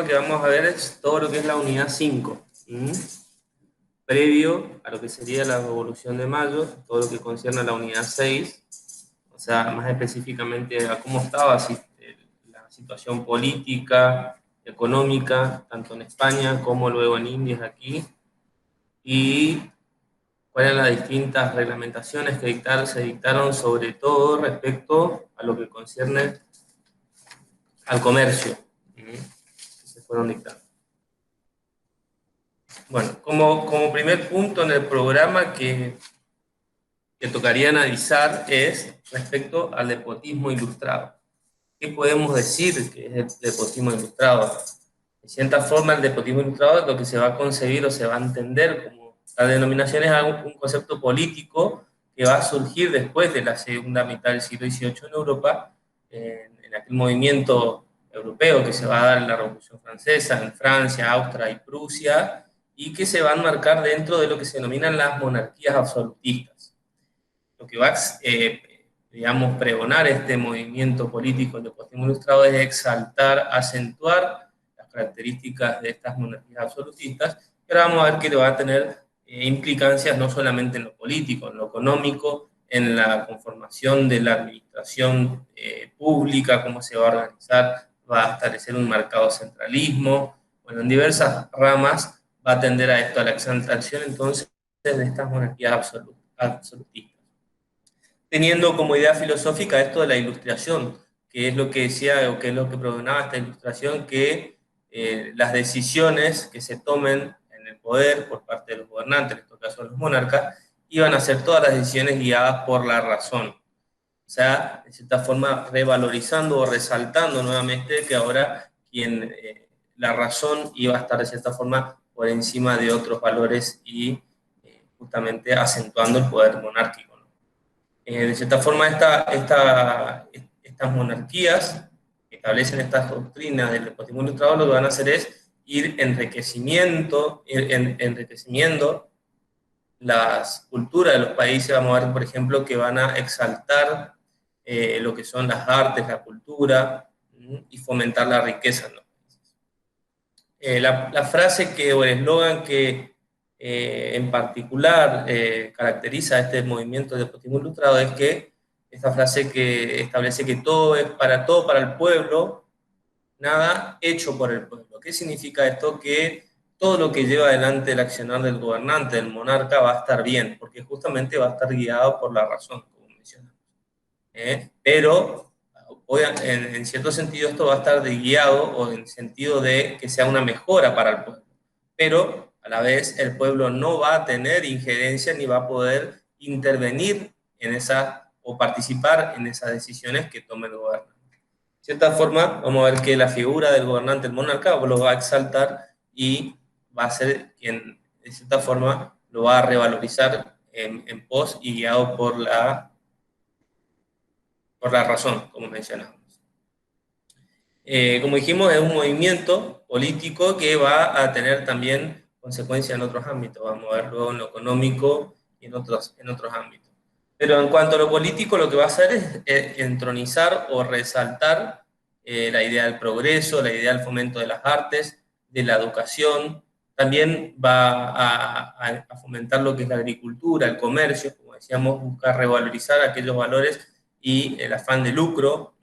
tema que vamos a ver es todo lo que es la unidad 5, previo a lo que sería la Revolución de Mayo, todo lo que concierne a la unidad 6, o sea, más específicamente a cómo estaba la situación política, económica, tanto en España como luego en Indias aquí, y cuáles eran las distintas reglamentaciones que se dictaron, sobre todo respecto a lo que concierne al comercio, que se fueron dictando. Bueno, como primer punto en el programa que tocaría analizar es respecto al despotismo ilustrado. ¿Qué podemos decir que es el despotismo ilustrado? De cierta forma, el despotismo ilustrado es lo que se va a concebir o se va a entender como la denominación es un concepto político que va a surgir después de la segunda mitad del siglo XVIII en Europa, en aquel movimiento europeo que se va a dar en la Revolución Francesa, en Francia, Austria y Prusia, y que se va a enmarcar dentro de lo que se denominan las monarquías absolutistas. Lo que va a, digamos, pregonar este movimiento político del despotismo ilustrado es exaltar, acentuar las características de estas monarquías absolutistas, pero vamos a ver que le va a tener implicancias no solamente en lo político, en lo económico, en la conformación de la administración pública, cómo se va a organizar, va a establecer un marcado centralismo, bueno, en diversas ramas va a tender a esto, a la exaltación entonces de estas monarquías absolutistas, teniendo como idea filosófica esto de la ilustración, que es lo que decía, o que es lo que proponía esta ilustración, que las decisiones que se tomen en el poder por parte de los gobernantes, en este caso los monarcas, iban a ser todas las decisiones guiadas por la razón. O sea, de cierta forma, revalorizando o resaltando nuevamente que ahora la razón iba a estar de cierta forma por encima de otros valores y justamente acentuando el poder monárquico. De cierta forma, estas monarquías que establecen estas doctrinas del despotismo ilustrado lo que van a hacer es ir enriqueciendo las culturas de los países. Vamos a ver, por ejemplo, que van a exaltar lo que son las artes, la cultura, y fomentar la riqueza en los países. La frase o el eslogan que en particular caracteriza a este movimiento de despotismo ilustrado es que esta frase que establece que todo para el pueblo, nada hecho por el pueblo. ¿Qué significa esto? Que todo lo que lleva adelante el accionar del gobernante, del monarca, va a estar bien, porque justamente va a estar guiado por la razón, como mencionamos. Pero en cierto sentido esto va a estar guiado o en sentido de que sea una mejora para el pueblo. Pero a la vez el pueblo no va a tener injerencia ni va a poder intervenir en o participar en esas decisiones que tome el gobernante. De cierta forma, vamos a ver que la figura del gobernante, el monarca, lo va a exaltar y va a ser quien, de cierta forma, lo va a revalorizar en pos y guiado por la razón, como mencionamos. Como dijimos, es un movimiento político que va a tener también consecuencias en otros ámbitos. Vamos a ver luego en lo económico y en otros ámbitos. Pero en cuanto a lo político, lo que va a hacer es entronizar o resaltar la idea del progreso, la idea del fomento de las artes, de la educación. También va a fomentar lo que es la agricultura, el comercio, como decíamos, buscar revalorizar aquellos valores y el afán de lucro.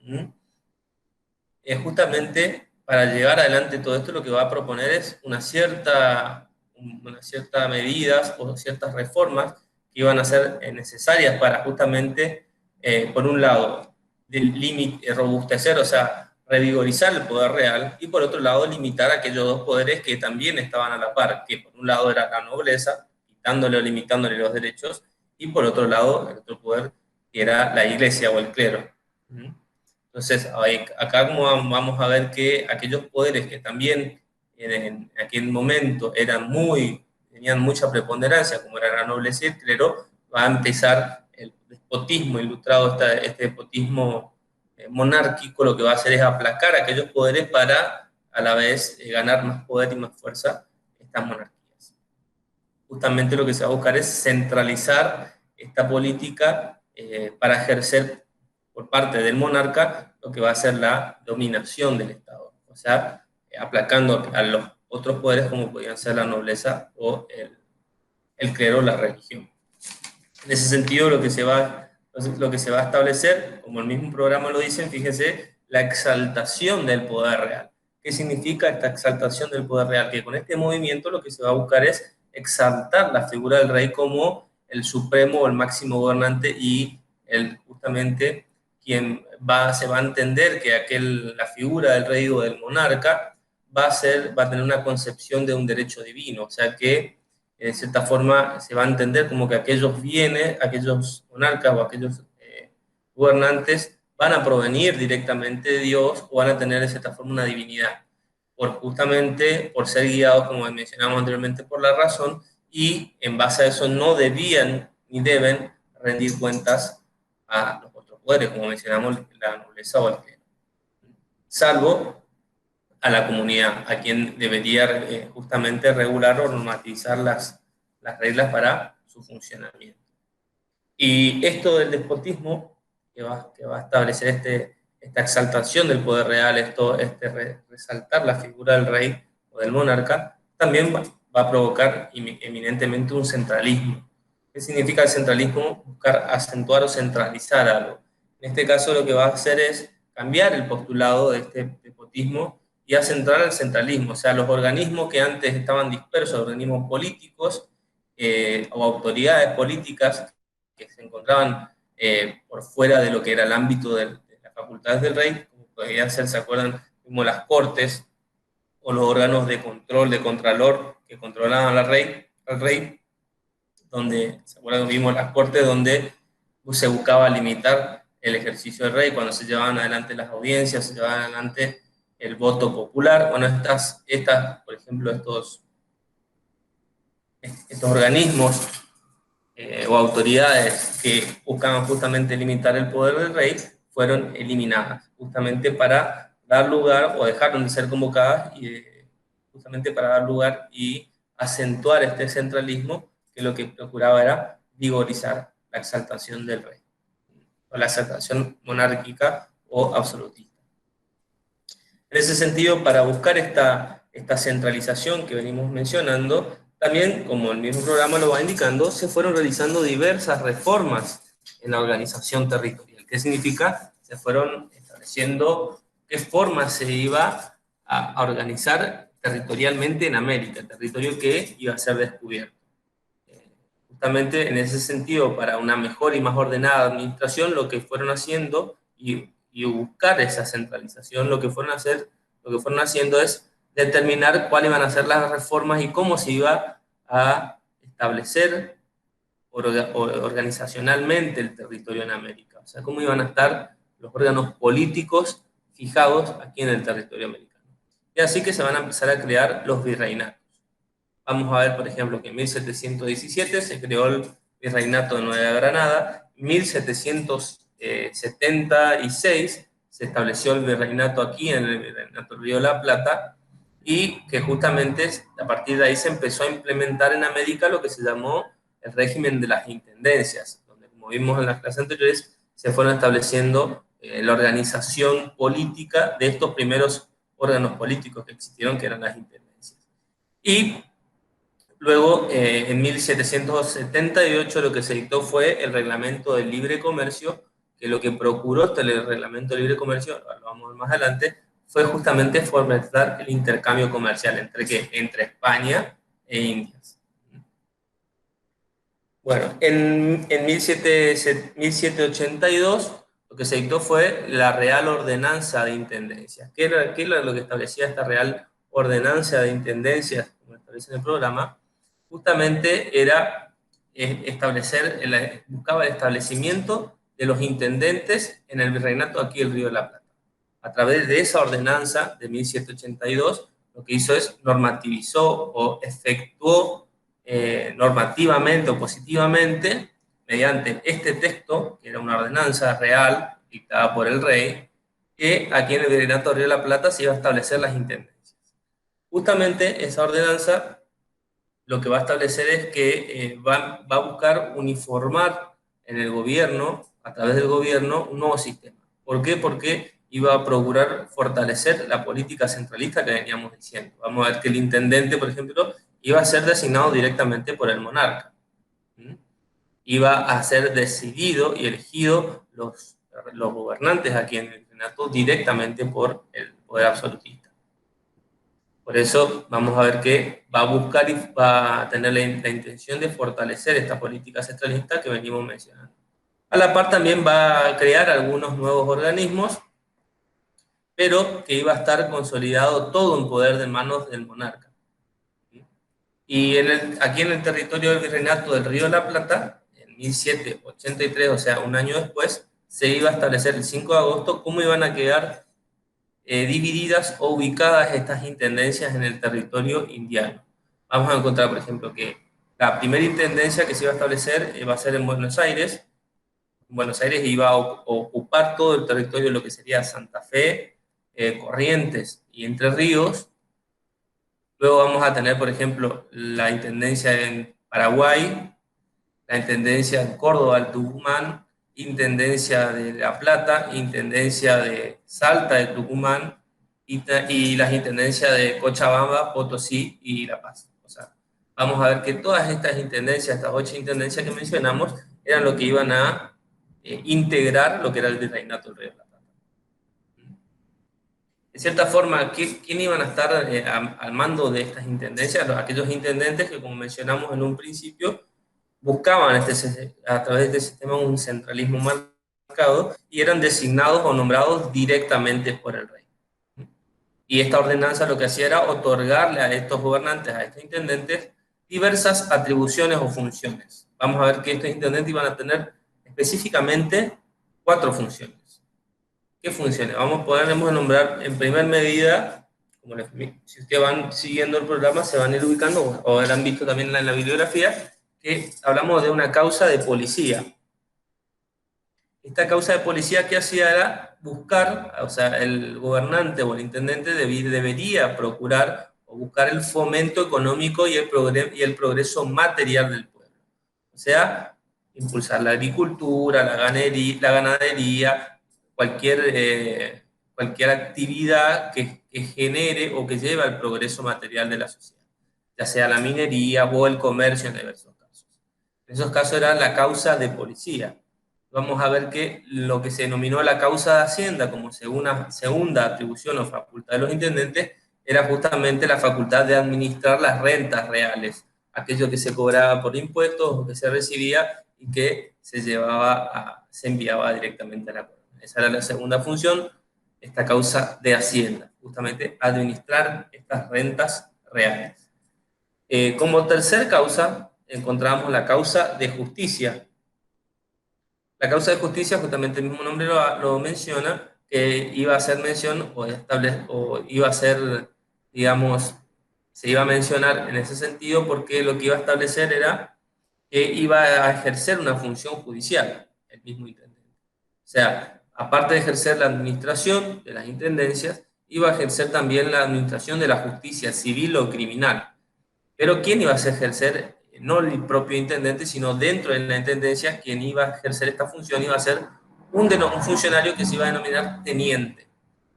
Justamente para llevar adelante todo esto, lo que va a proponer es una cierta medidas o ciertas reformas que iban a ser necesarias para justamente, por un lado, robustecer, o sea, revigorizar el poder real, y por otro lado, limitar aquellos dos poderes que también estaban a la par, que por un lado era la nobleza, quitándole o limitándole los derechos, y por otro lado, el otro poder que era la iglesia o el clero. Entonces, acá vamos a ver que aquellos poderes que también en aquel momento tenían mucha preponderancia, como era la nobleza y el clero, va a empezar el despotismo ilustrado, este despotismo monárquico, lo que va a hacer es aplacar aquellos poderes para a la vez ganar más poder y más fuerza estas monarquías. Justamente lo que se va a buscar es centralizar esta política para ejercer por parte del monarca lo que va a ser la dominación del Estado. O sea, aplacando a los otros poderes como podían ser la nobleza o el clero o la religión. En ese sentido, lo que se va a establecer, como el mismo programa lo dice, fíjese, la exaltación del poder real. ¿Qué significa esta exaltación del poder real? Que con este movimiento lo que se va a buscar es exaltar la figura del rey como el supremo o el máximo gobernante y justamente se va a entender que la figura del rey o del monarca va a tener una concepción de un derecho divino, o sea que de cierta forma se va a entender como que aquellos monarcas o aquellos gobernantes van a provenir directamente de Dios o van a tener de cierta forma una divinidad, justamente por ser guiados, como mencionamos anteriormente, por la razón, y en base a eso no debían ni deben rendir cuentas a los otros poderes, como mencionamos, la nobleza o el clero, salvo a la comunidad, a quien debería justamente regular o normatizar las reglas para su funcionamiento. Y esto del despotismo, que va a establecer esta exaltación del poder real, resaltar la figura del rey o del monarca, también va a provocar eminentemente un centralismo. ¿Qué significa el centralismo? Buscar acentuar o centralizar algo. En este caso lo que va a hacer es cambiar el postulado de este despotismo y a centrar el centralismo, o sea, los organismos que antes estaban dispersos, organismos políticos o autoridades políticas que se encontraban por fuera de lo que era el ámbito de las facultades del rey, como podrían ser, ¿se acuerdan? Como las cortes o los órganos de control, de contralor que controlaban al rey, donde, ¿se acuerdan? Vimos las cortes donde se buscaba limitar el ejercicio del rey, cuando se llevaban adelante las audiencias, se llevaban adelante el voto popular. Bueno, por ejemplo, estos organismos o autoridades que buscaban justamente limitar el poder del rey fueron eliminadas, justamente para dar lugar, o dejaron de ser convocadas, y justamente para dar lugar y acentuar este centralismo, que lo que procuraba era vigorizar la exaltación del rey, o la exaltación monárquica o absolutista. En ese sentido, para buscar esta centralización que venimos mencionando, también, como el mismo programa lo va indicando, se fueron realizando diversas reformas en la organización territorial. ¿Qué significa? Se fueron estableciendo qué forma se iba a organizar territorialmente en América, el territorio que iba a ser descubierto. Justamente en ese sentido, para una mejor y más ordenada administración, lo que fueron haciendo y buscar esa centralización, lo que fueron haciendo es determinar cuáles iban a ser las reformas y cómo se iba a establecer organizacionalmente el territorio en América. O sea, cómo iban a estar los órganos políticos fijados aquí en el territorio americano. Y así que se van a empezar a crear los virreinatos. Vamos a ver, por ejemplo, que en 1717 se creó el Virreinato de Nueva Granada, en 1776 se estableció el virreinato aquí, en el Virreinato del Río de la Plata, y que justamente a partir de ahí se empezó a implementar en América lo que se llamó el régimen de las intendencias, donde, como vimos en las clases anteriores, se fueron estableciendo la organización política de estos primeros órganos políticos que existieron, que eran las intendencias. Y luego, en 1778, lo que se dictó fue el Reglamento del Libre Comercio, que lo que procuró el Reglamento del Libre Comercio, lo vamos a ver más adelante, fue justamente fomentar el intercambio comercial entre España e Indias. Bueno, en 1782 lo que se dictó fue la Real Ordenanza de Intendencias. ¿Qué era lo que establecía esta Real Ordenanza de Intendencias, como establece en el programa? Justamente era buscaba el establecimiento de los intendentes en el virreinato aquí del Río de la Plata. A través de esa ordenanza de 1782, lo que hizo es normativizó o efectuó normativamente o positivamente, mediante este texto, que era una ordenanza real dictada por el rey, que aquí en el Virreinato del Río de la Plata se iba a establecer las intendencias. Justamente esa ordenanza lo que va a establecer es que va a buscar uniformar en el gobierno, a través del gobierno, un nuevo sistema. ¿Por qué? Porque iba a procurar fortalecer la política centralista que veníamos diciendo. Vamos a ver que el intendente, por ejemplo, iba a ser designado directamente por el monarca. Iba a ser decidido y elegido los gobernantes aquí en el Reinato directamente por el poder absolutista. Por eso vamos a ver que va a buscar y va a tener la intención de fortalecer esta política centralista que venimos mencionando. A la par también va a crear algunos nuevos organismos, pero que iba a estar consolidado todo en poder de manos del monarca. Y aquí en el territorio del Virreinato del Río de la Plata, en 1783, o sea, un año después, se iba a establecer el 5 de agosto cómo iban a quedar divididas o ubicadas estas intendencias en el territorio indiano. Vamos a encontrar, por ejemplo, que la primera intendencia que se iba a establecer va a ser en Buenos Aires. Buenos Aires iba a ocupar todo el territorio de lo que sería Santa Fe, Corrientes y Entre Ríos. Luego vamos a tener, por ejemplo, la intendencia en Paraguay, la intendencia en Córdoba, el Tucumán, intendencia de La Plata, intendencia de Salta de Tucumán y las intendencias de Cochabamba, Potosí y La Paz. O sea, vamos a ver que todas estas intendencias, estas 8 intendencias que mencionamos, eran lo que iban a integrar lo que era el virreinato del Río de la Plata. De cierta forma, ¿quién iban a estar al mando de estas intendencias? Aquellos intendentes que, como mencionamos en un principio, buscaban a través de este sistema un centralismo marcado y eran designados o nombrados directamente por el rey. Y esta ordenanza lo que hacía era otorgarle a estos gobernantes, a estos intendentes, diversas atribuciones o funciones. Vamos a ver que estos intendentes iban a tener específicamente 4 funciones. ¿Qué funciones? Podemos nombrar en primer medida, si ustedes van siguiendo el programa, se van a ir ubicando, o habrán visto también en la bibliografía, que hablamos de una causa de policía. Esta causa de policía que hacía era buscar, o sea, el gobernante o el intendente debería procurar o buscar el fomento económico y el progreso material del pueblo. O sea, impulsar la agricultura, la ganadería, cualquier actividad que genere o que lleve al progreso material de la sociedad, ya sea la minería o el comercio en diversos casos. En esos casos era la causa de policía. Vamos a ver que lo que se denominó la causa de Hacienda como segunda atribución o facultad de los intendentes era justamente la facultad de administrar las rentas reales, aquello que se cobraba por impuestos o que se recibía y que se enviaba directamente a la corona. Esa era la segunda función, esta causa de Hacienda, justamente administrar estas rentas reales. Como tercer causa, encontramos la causa de justicia. La causa de justicia, justamente el mismo nombre lo menciona, que iba a hacer mención o iba a ser, digamos, se iba a mencionar en ese sentido porque lo que iba a establecer era que iba a ejercer una función judicial, el mismo intendente. O sea, aparte de ejercer la administración de las intendencias, iba a ejercer también la administración de la justicia civil o criminal. Pero ¿quién iba a ejercer? No el propio intendente, sino dentro de la intendencia, quien iba a ejercer esta función iba a ser un funcionario que se iba a denominar teniente.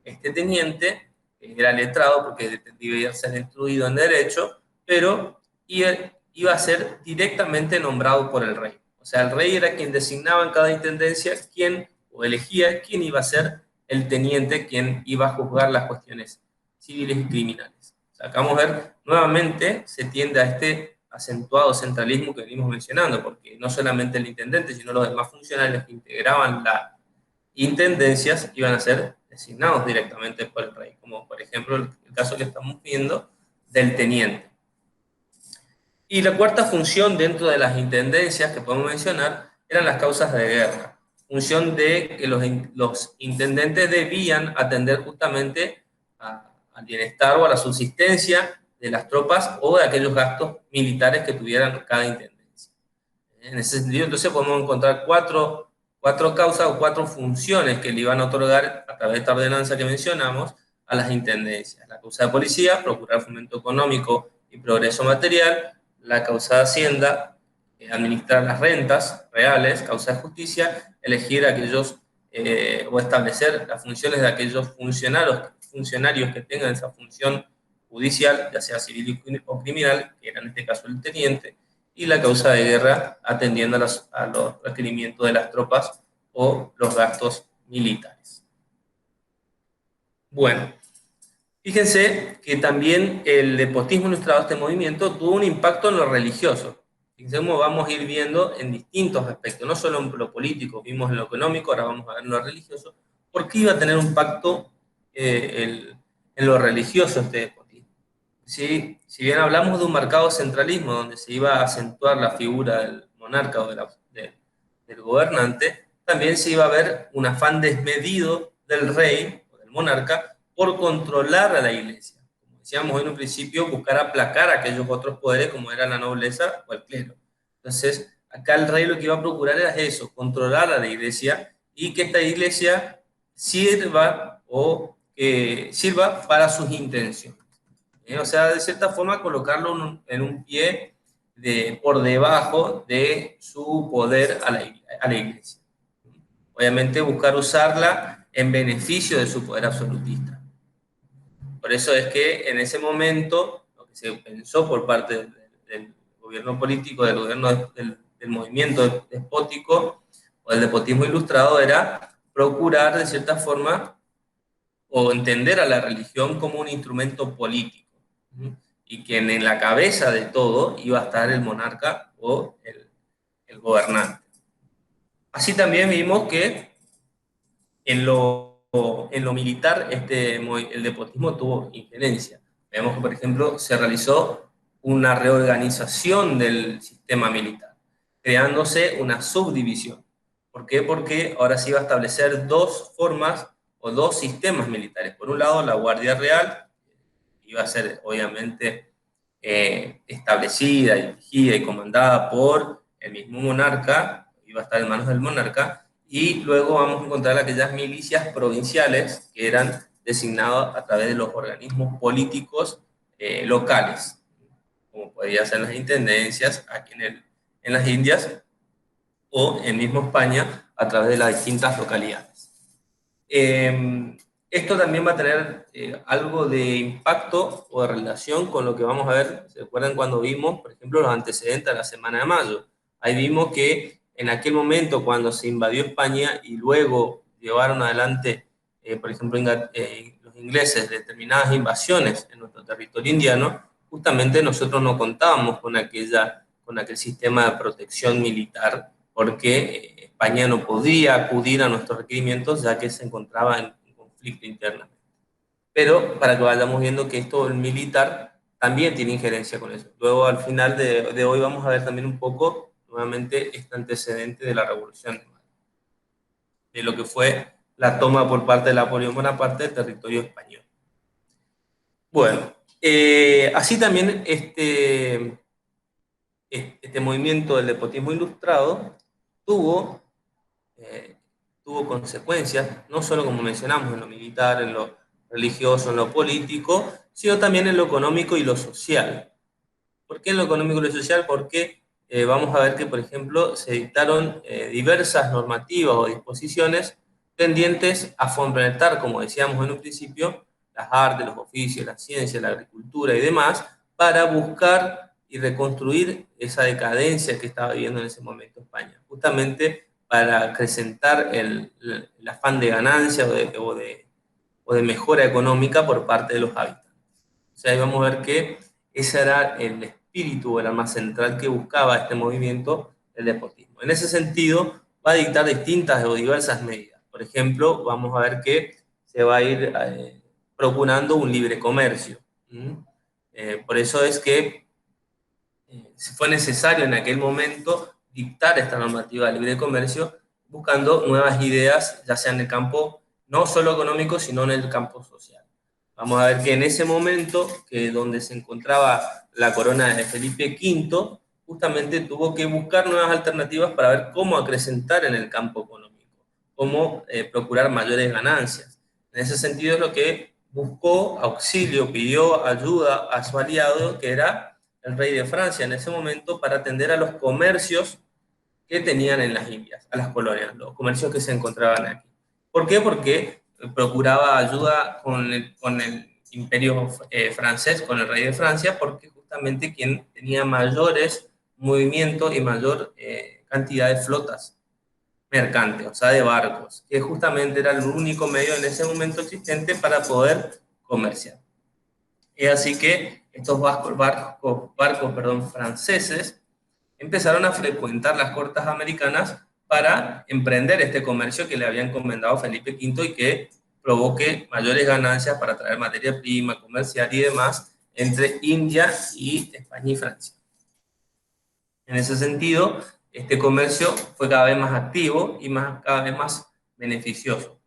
Este teniente era letrado porque debía ser instruido en derecho, pero iba a ser directamente nombrado por el rey. O sea, el rey era quien designaba en cada intendencia o elegía quién iba a ser el teniente, quien iba a juzgar las cuestiones civiles y criminales. O sea, acá vamos a ver, nuevamente se tiende a este acentuado centralismo que venimos mencionando, porque no solamente el intendente, sino los demás funcionarios que integraban las intendencias iban a ser designados directamente por el rey, como por ejemplo el caso que estamos viendo del teniente. Y la cuarta función dentro de las intendencias que podemos mencionar eran las causas de guerra, función de que los intendentes debían atender justamente al bienestar o a la subsistencia de las tropas o de aquellos gastos militares que tuvieran cada intendencia. En ese sentido, entonces podemos encontrar cuatro causas o 4 funciones que le iban a otorgar a través de esta ordenanza que mencionamos a las intendencias. La causa de policía, procurar fomento económico y progreso material; la causa de Hacienda, administrar las rentas reales; causa de justicia, elegir aquellos o establecer las funciones de aquellos funcionarios que tengan esa función judicial, ya sea civil o criminal, que era en este caso el teniente, y la causa de guerra atendiendo a los requerimientos de las tropas o los gastos militares. Bueno, fíjense que también el despotismo ilustrado, este movimiento, tuvo un impacto en lo religioso. Fíjense cómo vamos a ir viendo en distintos aspectos, no solo en lo político, vimos en lo económico, ahora vamos a ver en lo religioso, porque iba a tener un impacto en lo religioso este despotismo. ¿Sí? Si bien hablamos de un marcado centralismo donde se iba a acentuar la figura del monarca o del gobernante, también se iba a ver un afán desmedido del rey o del monarca por controlar a la iglesia. Como decíamos en un principio, buscar aplacar a aquellos otros poderes como era la nobleza o el clero. Entonces, acá el rey lo que iba a procurar era eso, controlar a la iglesia y que esta iglesia sirva o que sirva para sus intenciones. O sea, de cierta forma colocarlo en un pie por debajo de su poder a la iglesia. Obviamente buscar usarla en beneficio de su poder absolutista. Por eso es que en ese momento lo que se pensó por parte del gobierno político, del gobierno del movimiento despótico o del despotismo ilustrado era procurar de cierta forma o entender a la religión como un instrumento político, ¿sí? Y que en la cabeza de todo iba a estar el monarca o el gobernante. Así también vimos que en lo militar el despotismo tuvo injerencia. Vemos que, por ejemplo, se realizó una reorganización del sistema militar, creándose una subdivisión. ¿Por qué? Porque ahora se iba a establecer dos formas o dos sistemas militares. Por un lado, la Guardia Real, iba a ser obviamente establecida, dirigida y comandada por el mismo monarca, iba a estar en manos del monarca, y luego vamos a encontrar aquellas milicias provinciales que eran designadas a través de los organismos políticos locales, como podría ser las intendencias aquí en las Indias o en mismo España a través de las distintas localidades. Esto también va a tener algo de impacto o de relación con lo que vamos a ver. ¿Se acuerdan cuando vimos, por ejemplo, los antecedentes de la Semana de Mayo? Ahí vimos que en aquel momento, cuando se invadió España y luego llevaron adelante, por ejemplo, los ingleses determinadas invasiones en nuestro territorio indiano, justamente nosotros no contábamos con aquel sistema de protección militar porque España no podía acudir a nuestros requerimientos ya que se encontraba en conflicto internamente. Pero para que vayamos viendo que esto, el militar, también tiene injerencia con eso. Luego, al final de hoy, vamos a ver también un poco, nuevamente, este antecedente de la Revolución de Mayo, de lo que fue la toma por parte de Napoleón Bonaparte del territorio español. Bueno, así también este movimiento del despotismo ilustrado tuvo consecuencias, no solo como mencionamos en lo militar, en lo religioso, en lo político, sino también en lo económico y lo social. ¿Por qué en lo económico y lo social? Porque vamos a ver que, por ejemplo, se dictaron diversas normativas o disposiciones tendientes a fomentar, como decíamos en un principio, las artes, los oficios, la ciencia, la agricultura y demás, para buscar y reconstruir esa decadencia que estaba viviendo en ese momento España. Justamente para acrecentar el afán de ganancia o de mejora económica por parte de los habitantes. O sea, ahí vamos a ver que ese era el espíritu o el alma central que buscaba este movimiento del despotismo. En ese sentido, va a dictar distintas o diversas medidas. Por ejemplo, vamos a ver que se va a ir procurando un libre comercio. Por eso es que fue necesario en aquel momento dictar esta normativa de libre comercio buscando nuevas ideas, ya sea en el campo no solo económico, sino en el campo social. Vamos a ver que en ese momento, que donde se encontraba la corona de Felipe V, justamente tuvo que buscar nuevas alternativas para ver cómo acrecentar en el campo económico, cómo procurar mayores ganancias. En ese sentido es lo que buscó auxilio, pidió ayuda a su aliado, que era el rey de Francia en ese momento, para atender a los comercios que tenían en las Indias, a las colonias, los comercios que se encontraban aquí. ¿Por qué? Porque procuraba ayuda con el imperio francés, con el rey de Francia, porque justamente quien tenía mayores movimientos y mayor cantidad de flotas mercantes, o sea, de barcos, que justamente era el único medio en ese momento existente para poder comerciar. Es así que estos barcos franceses empezaron a frecuentar las costas americanas para emprender este comercio que le había encomendado Felipe V y que provoque mayores ganancias para traer materia prima, comerciar y demás entre India y España y Francia. En ese sentido, este comercio fue cada vez más activo y cada vez más beneficioso.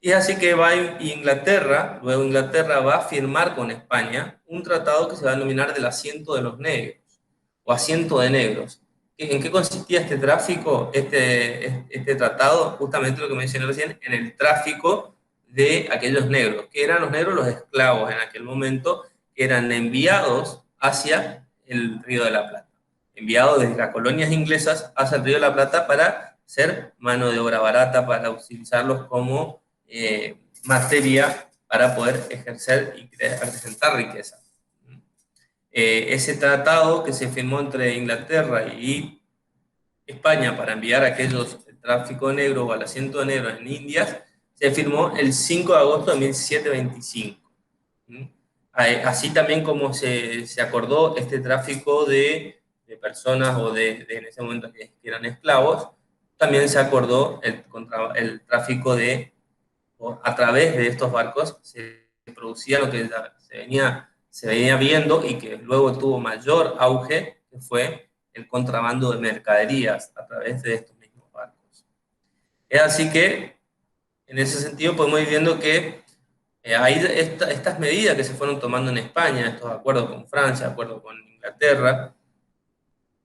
Y así que va Inglaterra, luego Inglaterra va a firmar con España un tratado que se va a denominar del asiento de los negros, o asiento de negros. ¿En qué consistía este tráfico, este tratado? Justamente lo que mencioné recién, en el tráfico de aquellos negros, que eran los negros los esclavos en aquel momento, que eran enviados hacia el Río de la Plata, enviados desde las colonias inglesas hacia el Río de la Plata para ser mano de obra barata, para utilizarlos como materia para poder ejercer y acrecentar riqueza. Ese tratado que se firmó entre Inglaterra y España para enviar aquellos tráfico negro o al asiento negro en Indias, se firmó el 5 de agosto de 1725. Así también como se acordó este tráfico de personas o en ese momento que eran esclavos, también se acordó el tráfico a través de estos barcos se producía lo que se venía viendo y que luego tuvo mayor auge, que fue el contrabando de mercaderías a través de estos mismos barcos. Es así que, en ese sentido, podemos ir viendo que hay estas medidas que se fueron tomando en España, estos acuerdos con Francia, acuerdos con Inglaterra,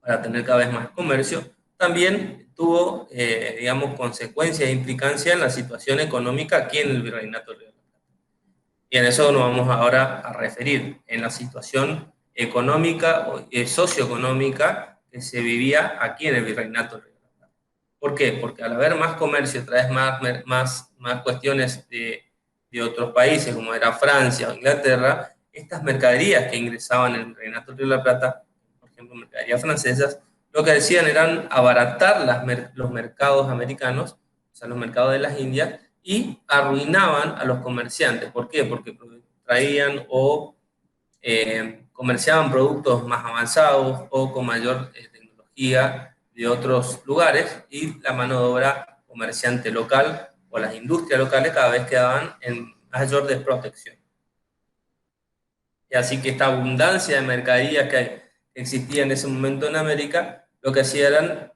para tener cada vez más comercio, también tuvo, digamos, consecuencias e implicancias en la situación económica aquí en el Virreinato de Río de la Plata. Y en eso nos vamos ahora a referir, en la situación económica o socioeconómica que se vivía aquí en el Virreinato de Río de la Plata. ¿Por qué? Porque al haber más comercio, traes más cuestiones de otros países, como era Francia o Inglaterra, estas mercaderías que ingresaban en el Virreinato de Río de la Plata, por ejemplo, mercaderías francesas, lo que decían eran abaratar los mercados americanos, o sea, los mercados de las Indias, y arruinaban a los comerciantes. ¿Por qué? Porque traían o comerciaban productos más avanzados o con mayor tecnología de otros lugares y la mano de obra comerciante local o las industrias locales cada vez quedaban en mayor desprotección. Y así que esta abundancia de mercaderías que existía en ese momento en América, lo que hacía eran,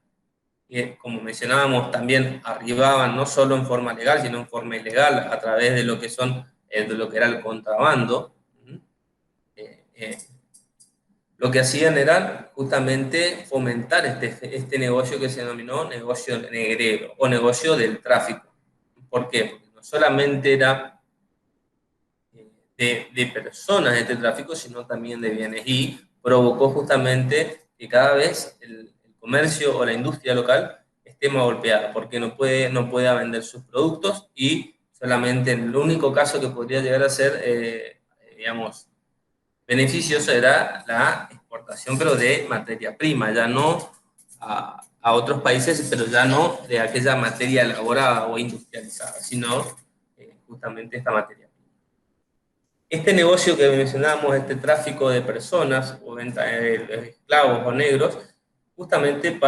como mencionábamos, también arribaban no solo en forma legal, sino en forma ilegal, a través de lo que de lo que era el contrabando. Lo que hacían era justamente fomentar este negocio que se denominó negocio negrero o negocio del tráfico. ¿Por qué? Porque no solamente era de personas este tráfico, sino también de bienes, y provocó justamente que cada vez el comercio o la industria local esté más golpeada, porque no puede vender sus productos y solamente en el único caso que podría llegar a ser, digamos, beneficioso era la exportación, pero de materia prima, ya no a otros países, pero ya no de aquella materia elaborada o industrializada, sino justamente esta materia. Este negocio que mencionábamos, este tráfico de personas o venta de esclavos o negros, justamente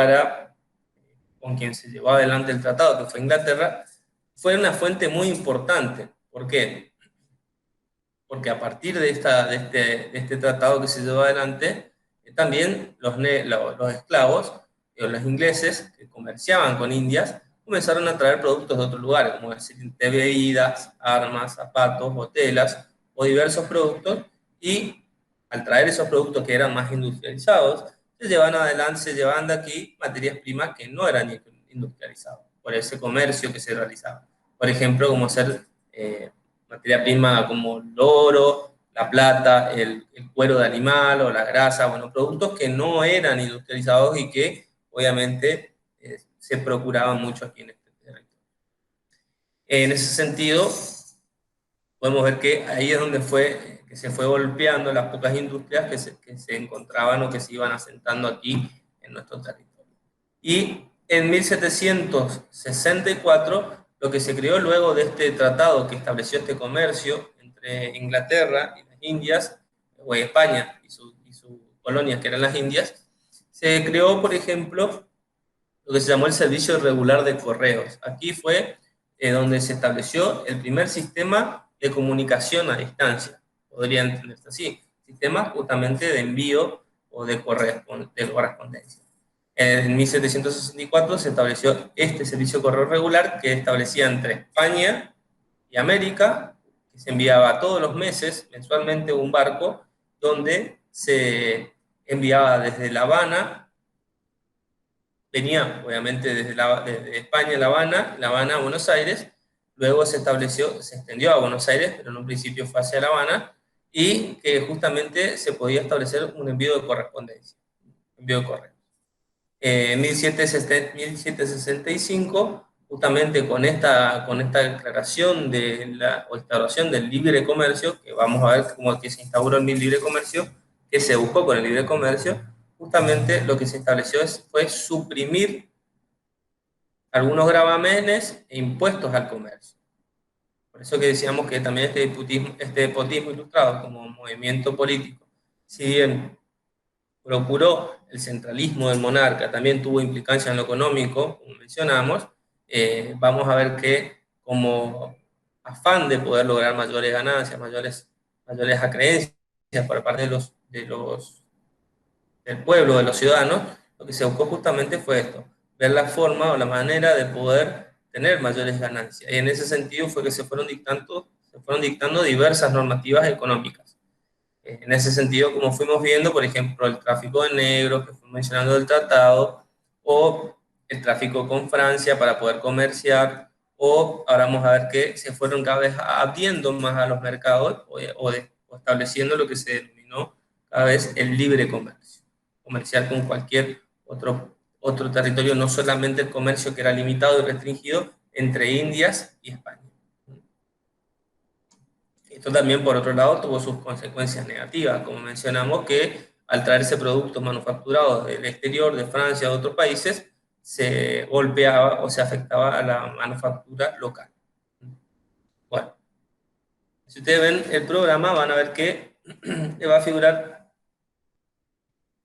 con quien se llevó adelante el tratado, que fue Inglaterra, fue una fuente muy importante. ¿Por qué? Porque a partir de este tratado que se llevó adelante, también los esclavos, los ingleses que comerciaban con Indias, comenzaron a traer productos de otros lugares, como decir, bebidas, armas, zapatos, hotelas o diversos productos, y al traer esos productos que eran más industrializados, se llevaban de aquí materias primas que no eran industrializadas, por ese comercio que se realizaba. Por ejemplo, como ser materia prima como el oro, la plata, el cuero de animal o la grasa, bueno, productos que no eran industrializados y que obviamente se procuraban mucho aquí en este territorio. En ese sentido, podemos ver que ahí es donde que se fue golpeando las pocas industrias que se encontraban o que se iban asentando aquí en nuestro territorio. Y en 1764, lo que se creó luego de este tratado que estableció este comercio entre Inglaterra y las Indias, o España y sus colonias, que eran las Indias, se creó, por ejemplo, lo que se llamó el Servicio Regular de Correos. Aquí fue donde se estableció el primer sistema de comunicación a distancia, podría entenderse así, sistema justamente de envío o de correspondencia. En 1764 se estableció este servicio de correo regular que establecía entre España y América, que se enviaba todos los meses, mensualmente, un barco donde se enviaba desde La Habana, venía obviamente desde España, La Habana a Buenos Aires, luego se extendió a Buenos Aires, pero en un principio fue hacia La Habana, y que justamente se podía establecer un envío de correspondencia, envío de correo. En 1765, justamente con esta declaración o instauración del libre comercio, que vamos a ver cómo que se instauró el libre comercio, que se buscó con el libre comercio, justamente lo que se estableció fue suprimir algunos gravámenes e impuestos al comercio. Por eso que decíamos que también este despotismo ilustrado como movimiento político, si bien procuró el centralismo del monarca, también tuvo implicancia en lo económico, como mencionamos, vamos a ver que como afán de poder lograr mayores ganancias, mayores acreencias por parte del pueblo, de los ciudadanos, lo que se buscó justamente fue esto, ver la forma o la manera de poder tener mayores ganancias. Y en ese sentido fue que se fueron dictando diversas normativas económicas. En ese sentido, como fuimos viendo, por ejemplo, el tráfico de negros, que fue mencionando del tratado, o el tráfico con Francia para poder comerciar, o ahora vamos a ver que se fueron cada vez abriendo más a los mercados o estableciendo lo que se denominó cada vez el libre comercio, comerciar con cualquier otro territorio, no solamente el comercio que era limitado y restringido entre Indias y España. Esto también, por otro lado, tuvo sus consecuencias negativas, como mencionamos, que al traerse productos manufacturados del exterior, de Francia, de otros países, se golpeaba o se afectaba a la manufactura local. Bueno, si ustedes ven el programa, van a ver que va a figurar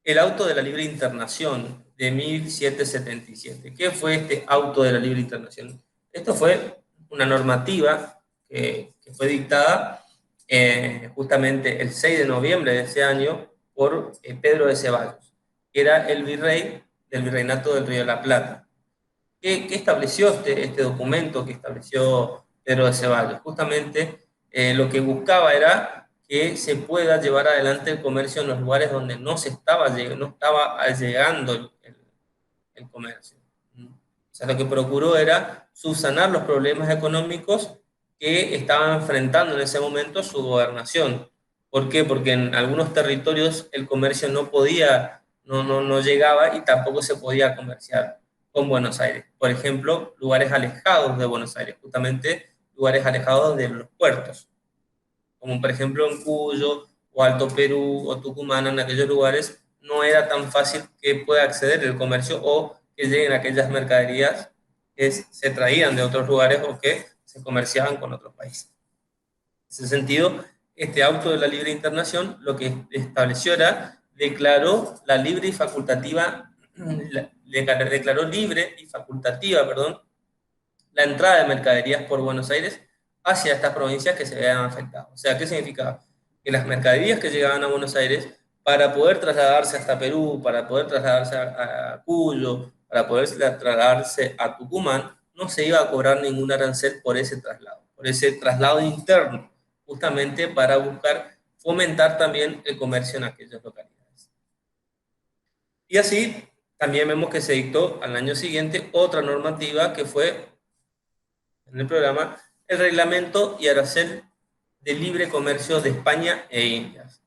el Auto de la Libre Internación de 1777. ¿Qué fue este Auto de la Libre Internación? Esto fue una normativa que fue dictada justamente el 6 de noviembre de ese año por Pedro de Ceballos, que era el virrey del Virreinato del Río de la Plata. ¿Qué estableció este documento que estableció Pedro de Ceballos? Justamente lo que buscaba era que se pueda llevar adelante el comercio en los lugares donde no estaba llegando el comercio. O sea, lo que procuró era subsanar los problemas económicos que estaba enfrentando en ese momento su gobernación. ¿Por qué? Porque en algunos territorios el comercio no llegaba y tampoco se podía comerciar con Buenos Aires. Por ejemplo, lugares alejados de Buenos Aires, justamente lugares alejados de los puertos, como por ejemplo en Cuyo o Alto Perú o Tucumán, en aquellos lugares no era tan fácil que pueda acceder el comercio o que lleguen aquellas mercaderías que se traían de otros lugares o que se comerciaban con otros países. En ese sentido, este Auto de la Libre Internación lo que estableció era, declaró libre y facultativa, la entrada de mercaderías por Buenos Aires hacia estas provincias que se vean afectadas. O sea, ¿qué significaba? Que las mercaderías que llegaban a Buenos Aires, para poder trasladarse hasta Perú, para poder trasladarse a Cuyo, para poder trasladarse a Tucumán, no se iba a cobrar ningún arancel por ese traslado interno, justamente para buscar fomentar también el comercio en aquellas localidades. Y así también vemos que se dictó al año siguiente otra normativa que fue en el programa el reglamento y arancel de libre comercio de España e Indias.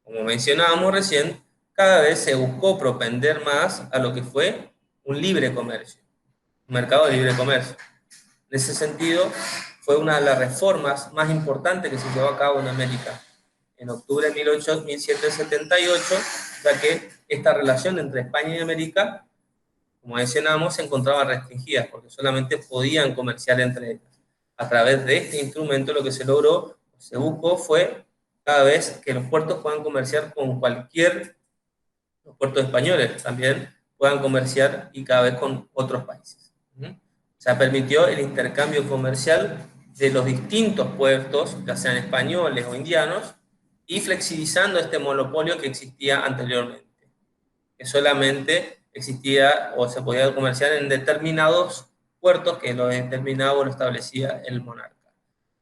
Como mencionábamos recién, cada vez se buscó propender más a lo que fue un libre comercio, un mercado de libre comercio. En ese sentido, fue una de las reformas más importantes que se llevó a cabo en América. En octubre de 1778, ya que esta relación entre España y América, como mencionamos, se encontraba restringida, porque solamente podían comerciar entre ellas. A través de este instrumento lo que se logró, se buscó, fue cada vez que los puertos puedan comerciar con los puertos españoles también puedan comerciar y cada vez con otros países. Se permitió el intercambio comercial de los distintos puertos, ya sean españoles o indianos, y flexibilizando este monopolio que existía anteriormente, que solamente existía o se podía comerciar en determinados puertos que lo determinaba o lo establecía el monarca.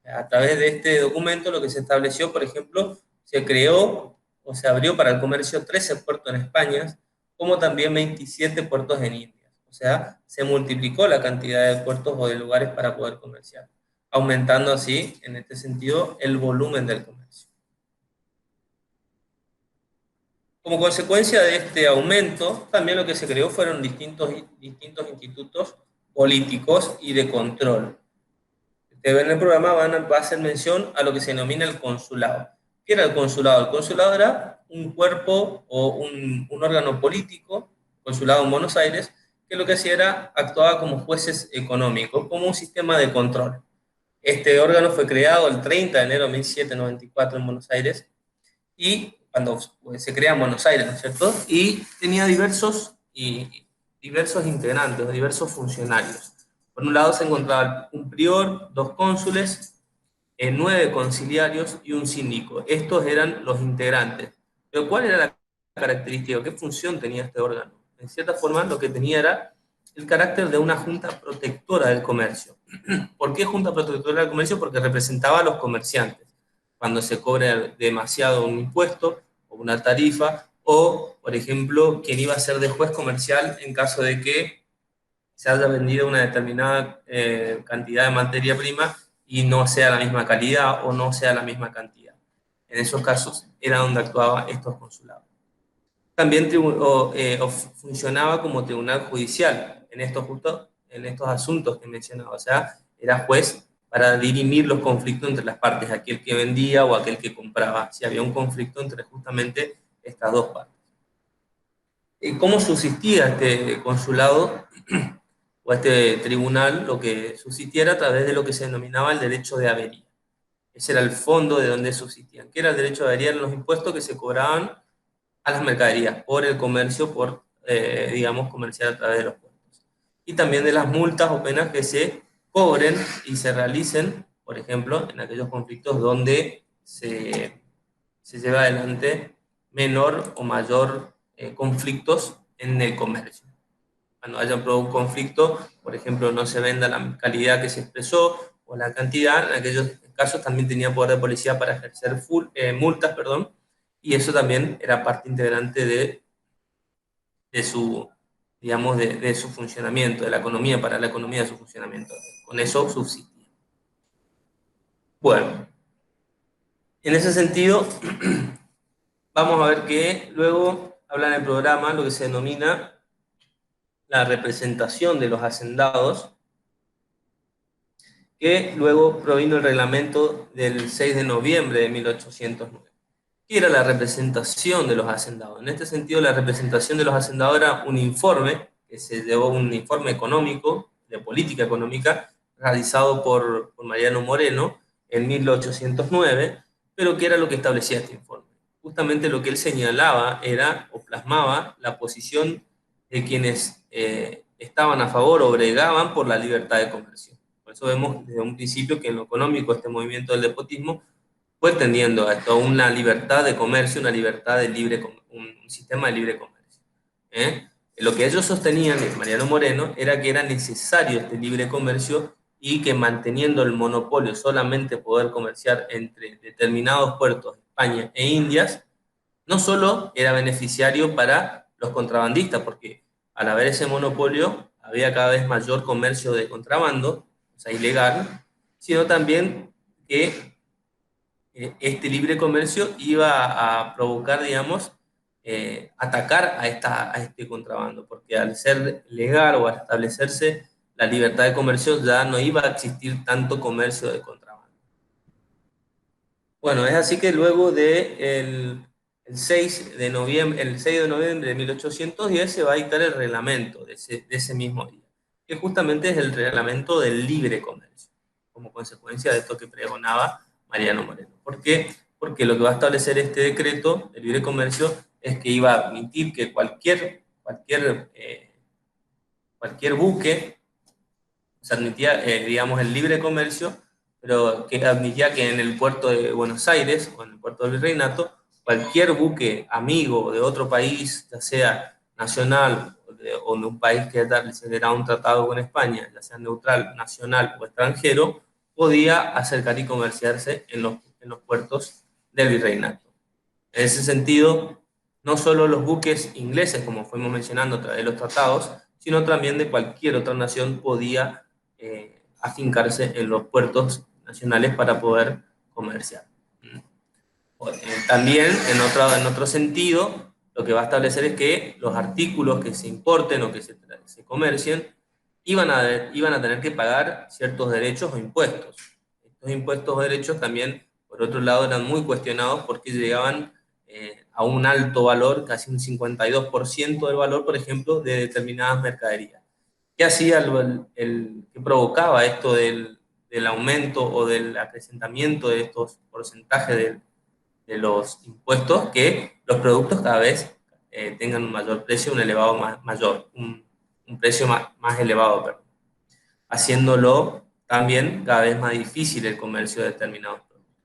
A través de este documento lo que se estableció, por ejemplo, se creó o se abrió para el comercio 13 puertos en España, como también 27 puertos en India. O sea, se multiplicó la cantidad de puertos o de lugares para poder comerciar, aumentando así, en este sentido, el volumen del comercio. Como consecuencia de este aumento, también lo que se creó fueron distintos institutos políticos y de control. Ustedes en el programa va a hacer mención a lo que se denomina el consulado. ¿Qué era el consulado? El consulado era un cuerpo o un órgano político, consulado en Buenos Aires, que lo que hacía era actuaba como jueces económicos, como un sistema de control. Este órgano fue creado el 30 de enero de 1794 en Buenos Aires, y cuando se crea en Buenos Aires, ¿no es cierto? Y tenía diversos integrantes, diversos funcionarios. Por un lado se encontraba un prior, 2 cónsules, 9 conciliarios y un síndico. Estos eran los integrantes. Pero ¿cuál era la característica? ¿Qué función tenía este órgano? En cierta forma lo que tenía era el carácter de una junta protectora del comercio. ¿Por qué junta protectora del comercio? Porque representaba a los comerciantes. Cuando se cobra demasiado un impuesto o una tarifa, o, por ejemplo, quien iba a ser de juez comercial en caso de que se haya vendido una determinada cantidad de materia prima y no sea la misma calidad o no sea la misma cantidad. En esos casos era donde actuaban estos consulados. También funcionaba como tribunal judicial en estos asuntos que mencionaba, o sea, era juez para dirimir los conflictos entre las partes, aquel que vendía o aquel que compraba, si había un conflicto entre justamente estas dos partes. ¿Cómo subsistía este consulado o este tribunal? Lo que subsistiera a través de lo que se denominaba el derecho de avería. Ese era el fondo de donde subsistían. ¿Qué era el derecho de avería? Eran los impuestos que se cobraban a las mercaderías por el comercio, por, digamos, comerciar a través de los puertos. Y también de las multas o penas que se cobren y se realicen, por ejemplo, en aquellos conflictos donde se lleva adelante menor o mayor conflictos en el comercio. Cuando haya un conflicto, por ejemplo, no se venda la calidad que se expresó o la cantidad, en aquellos casos también tenía poder de policía para ejercer multas, perdón, y eso también era parte integrante de su, digamos, de su funcionamiento, de la economía, para la economía de su funcionamiento. Con eso subsistía. Bueno, en ese sentido, vamos a ver que luego habla en el programa lo que se denomina la representación de los hacendados, que luego provino el reglamento del 6 de noviembre de 1809. ¿Qué era la representación de los hacendados? En este sentido, la representación de los hacendados era un informe, que se llevó un informe económico, de política económica, realizado por Mariano Moreno en 1809, pero ¿qué era lo que establecía este informe? Justamente lo que él señalaba era, o plasmaba, la posición de quienes estaban a favor o bregaban por la libertad de comercio. Por eso vemos desde un principio que en lo económico este movimiento del despotismo fue tendiendo a esto, una libertad de comercio, una libertad de un sistema de libre comercio. Lo que ellos sostenían, Mariano Moreno, era que era necesario este libre comercio y que manteniendo el monopolio solamente poder comerciar entre determinados puertos de España e Indias, no solo era beneficiario para los contrabandistas, porque al haber ese monopolio había cada vez mayor comercio de contrabando, o sea, ilegal, sino también que este libre comercio iba a provocar, digamos, atacar a este contrabando, porque al ser legal o al establecerse la libertad de comercio ya no iba a existir tanto comercio de contrabando. Bueno, es así que luego de el 6 de noviembre de 1810 se va a dictar el reglamento de ese mismo día, que justamente es el reglamento del libre comercio, como consecuencia de esto que pregonaba Mariano Moreno. ¿Por qué? Porque lo que va a establecer este decreto de libre comercio es que iba a admitir que cualquier buque, se admitía, digamos, el libre comercio, pero que admitía que en el puerto de Buenos Aires o en el puerto del Virreinato, cualquier buque amigo de otro país, ya sea nacional o de un país que era un tratado con España, ya sea neutral, nacional o extranjero, podía acercar y comerciarse en los puertos del Virreinato. En ese sentido, no solo los buques ingleses, como fuimos mencionando a través de los tratados, sino también de cualquier otra nación podía afincarse en los puertos nacionales para poder comerciar. También, en otro sentido, lo que va a establecer es que los artículos que se importen o que se comercien iban a tener que pagar ciertos derechos o impuestos. Estos impuestos o derechos también, por otro lado, eran muy cuestionados porque llegaban a un alto valor, casi un 52% del valor, por ejemplo, de determinadas mercaderías. ¿Qué hacía que provocaba esto del aumento o del acrecentamiento de estos porcentajes de los impuestos? Que los productos cada vez tengan un mayor precio, un elevado mayor, un precio más elevado, perdón, haciéndolo también cada vez más difícil el comercio de determinados productos.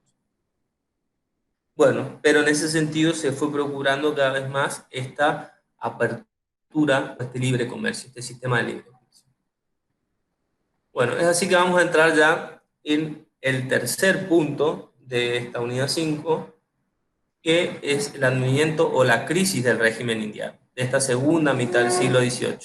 Bueno, pero en ese sentido se fue procurando cada vez más esta apertura, este libre comercio, este sistema de libre comercio. Bueno, es así que vamos a entrar ya en el tercer punto de esta unidad 5, que es el advenimiento o la crisis del régimen indiano, de esta segunda mitad del siglo XVIII.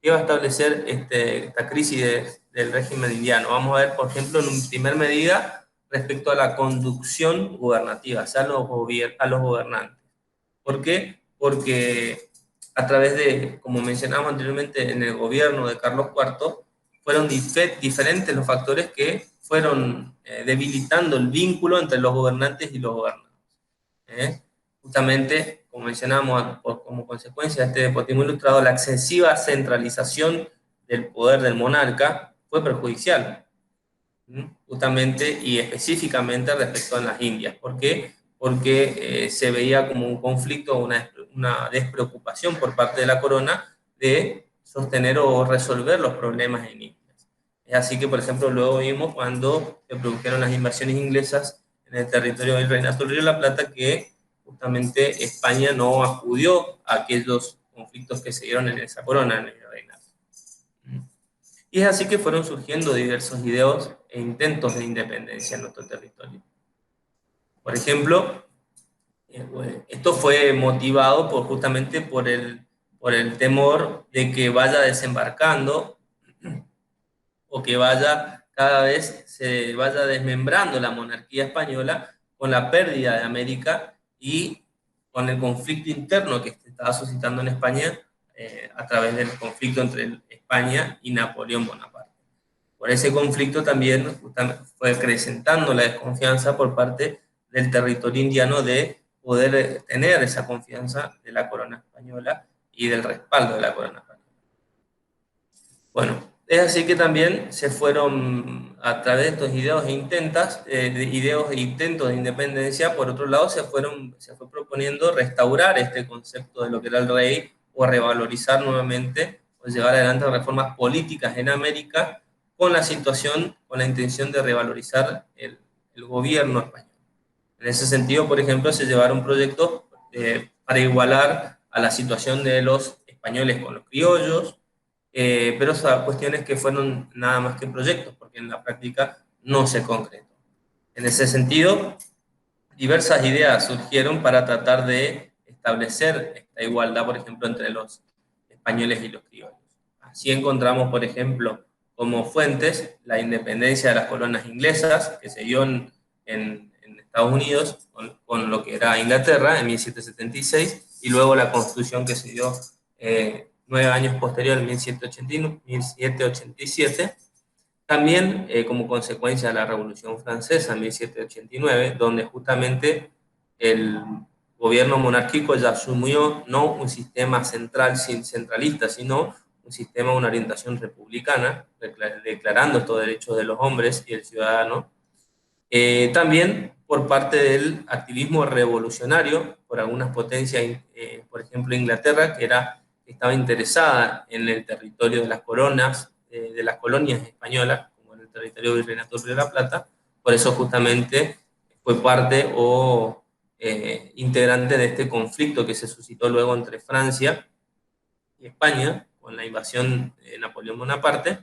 ¿Qué va a establecer esta crisis del régimen indiano? Vamos a ver, por ejemplo, en una primera medida respecto a la conducción gubernativa, o sea, a los gobernantes. ¿Por qué? Porque a través de, como mencionamos anteriormente, en el gobierno de Carlos IV, fueron diferentes los factores que fueron debilitando el vínculo entre los gobernantes y los gobernados. Justamente, como mencionamos, como consecuencia de este despotismo ilustrado, la excesiva centralización del poder del monarca fue perjudicial, justamente y específicamente respecto a las Indias. ¿Por qué? Porque se veía como un conflicto, una despreocupación por parte de la corona de sostener o resolver los problemas en Indias. Es así que, por ejemplo, luego vimos cuando se produjeron las invasiones inglesas en el territorio del Reinato del Río de la Plata, que justamente España no acudió a aquellos conflictos que se dieron en esa corona, en el Reinato. Y es así que fueron surgiendo diversos ideos e intentos de independencia en nuestro territorio. Por ejemplo, esto fue motivado justamente por el temor de que vaya desembarcando o que cada vez se vaya desmembrando la monarquía española con la pérdida de América y con el conflicto interno que se estaba suscitando en España a través del conflicto entre España y Napoleón Bonaparte. Por ese conflicto también fue acrecentando la desconfianza por parte del territorio indiano de poder tener esa confianza de la corona española y del respaldo de la corona española. Bueno, es así que también se fueron, a través de estos ideos e intentos de independencia, por otro lado se fue proponiendo restaurar este concepto de lo que era el rey o revalorizar nuevamente o llevar adelante reformas políticas en América con la intención de revalorizar el gobierno español. En ese sentido, por ejemplo, se llevaron proyectos para igualar a la situación de los españoles con los criollos, pero son cuestiones que fueron nada más que proyectos, porque en la práctica no se concretó. En ese sentido, diversas ideas surgieron para tratar de establecer esta igualdad, por ejemplo, entre los españoles y los criollos. Así encontramos, por ejemplo, como fuentes la independencia de las colonias inglesas, que se dio en Estados Unidos con lo que era Inglaterra en 1776, y luego la constitución que se dio 9 años posterior, en 1787, también como consecuencia de la Revolución Francesa en 1789, donde justamente el gobierno monárquico ya asumió no un sistema centralista, sino un sistema, una orientación republicana, declarando estos derechos de los hombres y el ciudadano. También por parte del activismo revolucionario, por algunas potencias, por ejemplo Inglaterra, estaba interesada en el territorio de las coronas, de las colonias españolas, como en el territorio virreinato de la Plata. Por eso justamente fue parte o integrante de este conflicto que se suscitó luego entre Francia y España, con la invasión de Napoleón Bonaparte,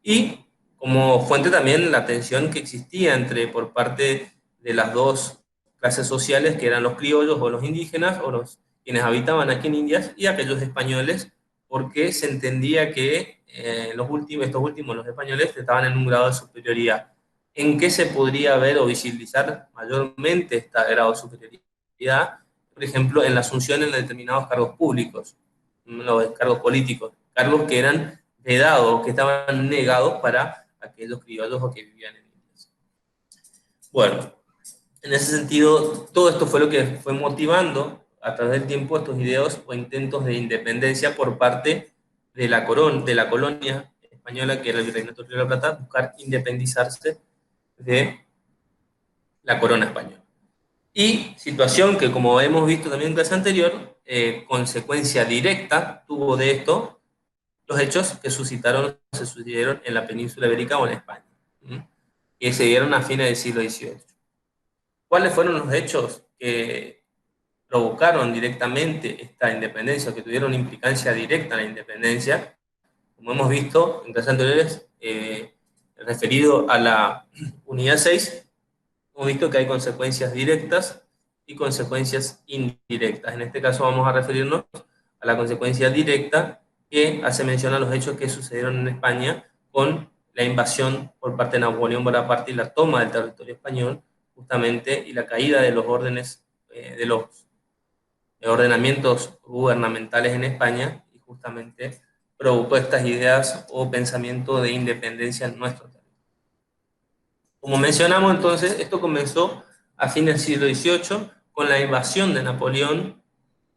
y como fuente también la tensión que existía por parte de las dos clases sociales, que eran los criollos o los indígenas, o quienes habitaban aquí en Indias, y aquellos españoles, porque se entendía que estos últimos, los españoles, estaban en un grado de superioridad. ¿En qué se podría ver o visibilizar mayormente este grado de superioridad? Por ejemplo, en la asunción en determinados cargos públicos, los cargos políticos, cargos que eran vedados, que estaban negados para aquellos criollos o que vivían en Indias. Bueno, en ese sentido, todo esto fue lo que fue motivando a través del tiempo estos ideos o intentos de independencia por parte de la colonia española, que era el Virreinato de la Plata, buscar independizarse de la corona española. Y situación que, como hemos visto también en clase anterior, consecuencia directa tuvo de esto los hechos que se sucedieron en la península ibérica o en España, que se dieron a fines del siglo XVIII. ¿Cuáles fueron los hechos que provocaron directamente esta independencia, que tuvieron implicancia directa en la independencia? Como hemos visto en clases anteriores, referido a la unidad 6, hemos visto que hay consecuencias directas y consecuencias indirectas. En este caso vamos a referirnos a la consecuencia directa, que hace mención a los hechos que sucedieron en España con la invasión por parte de Napoleón Bonaparte y la toma del territorio español, justamente, y la caída de los órdenes, de los ordenamientos gubernamentales en España, y justamente provocó estas ideas o pensamiento de independencia en nuestro territorio. Como mencionamos entonces, esto comenzó a fines del siglo XVIII con la invasión de Napoleón,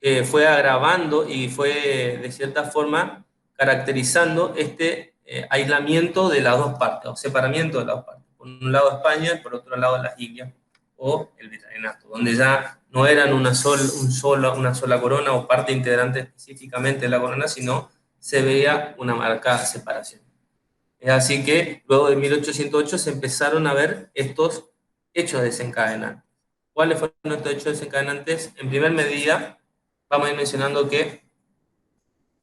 que fue agravando y fue de cierta forma caracterizando este aislamiento de las dos partes, o separamiento de las dos partes. Por un lado España y por otro lado las Indias o el Virreinato, donde ya no eran una sola corona o parte integrante específicamente de la corona, sino se veía una marcada separación. Es así que luego de 1808 se empezaron a ver estos hechos desencadenantes. ¿Cuáles fueron estos hechos desencadenantes? En primer medida, vamos a ir mencionando que